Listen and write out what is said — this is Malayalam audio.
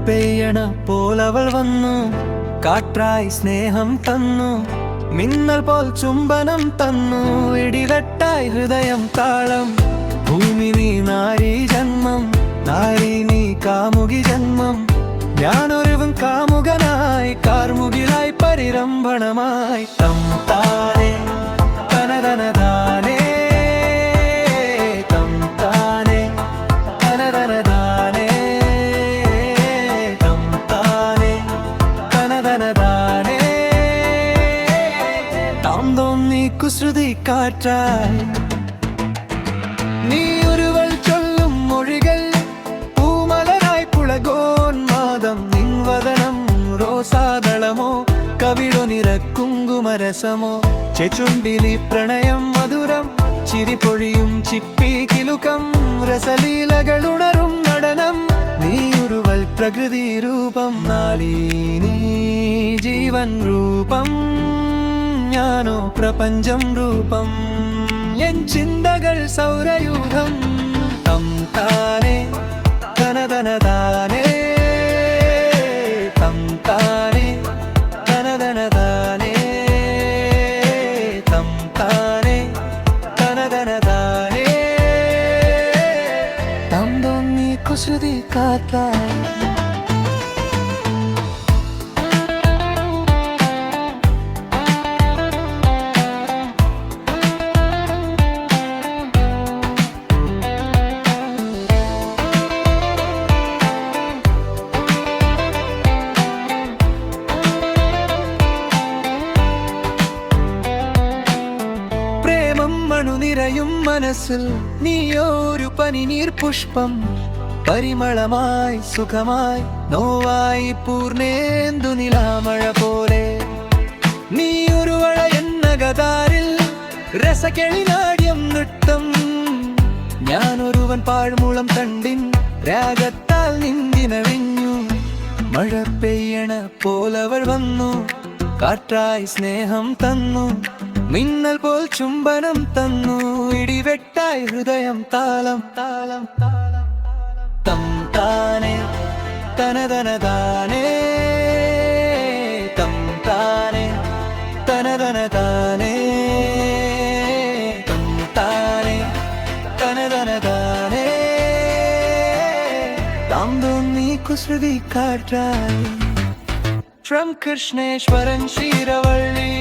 പെയ്യണ പോലവൾ വന്നു, കാറ്റായി സ്നേഹം തന്നു, മിന്നൽ പോൽ ചുംബനം തന്നു, ഇടിവെട്ടായി ഹൃദയം താളം. ഭൂമി നീ നാരീ ജന്മം, നാരീ നീ കാമുകി ജന്മം. ഞാനൊരുവൻ കാമുകനായി, കാർമുകിലായി പരിരംഭണമായി. തം താനേ തനതനതാനേ, തം താനേ തനതനതാനേ, തം താനേ തനതനതാനേ. താം തോന്നി കുസൃതി കാറ്റായി നീ ഒരുവൾ ചൊല്ലും മൊഴികൾ, പൂമലരായി പുളകോന്മാദം. നിൻവദനം റോസാദളമോ, കവിളു നിറ കുങ്കുമരസമോ. ചെച്ചുണ്ടിലി പ്രണയം മധുരം, ചിരിപൊഴിയും ചിപ്പി കിലുക്കം. രസലീലകളുണരും നടനം, നീ ഒരുവൾ പ്രകൃതി രൂപം. നാളീനീ ജീവൻ രൂപം, ഞാനോ പ്രപഞ്ചം രൂപം. എൻ ചിന്തകൾ സൗരയൂഥം. തം താനേ തനതനതാനേ, തം താനേ തനതനതാനേ, തം താനേ തനതനതാനേ. താം തോന്നി കുസൃതി കാറ്റായി നിറയും മനസ്സിൽ നീയോ ഒരു പനിനീർ പുഷ്പം. പരിമളമായി സുഖമായി നോവായി പൂർണേന്ദു നിലാമഴ പോലെ. നീ ഒരു വഴ എന്ന ഗതാരിൽ രസകെളിനാട്യം നൃത്തം. ഞാനൊരുവൻ പാഴ്മുളം തണ്ടിൻ രാഗത്താൽ നിന്തിനവിഞ്ഞു. മഴ പെയ്യണ പോലവൾ വന്നു, കാറ്റായി സ്നേഹം തന്നു, മിന്നൽ പോൽ ചുംബനം തന്നു, ഇടിവെട്ടായി ഹൃദയം താളം. താളം താളം തം താനേ തനതനതാനേ, തം താനേ തനതനതാനേ, തം താനേ തനതനതാനേ. താം തോന്നി കുസൃതി കാറ്റായി. ഫ്രം കൃഷ്ണേശ്വരൻ ശീരവള്ളി.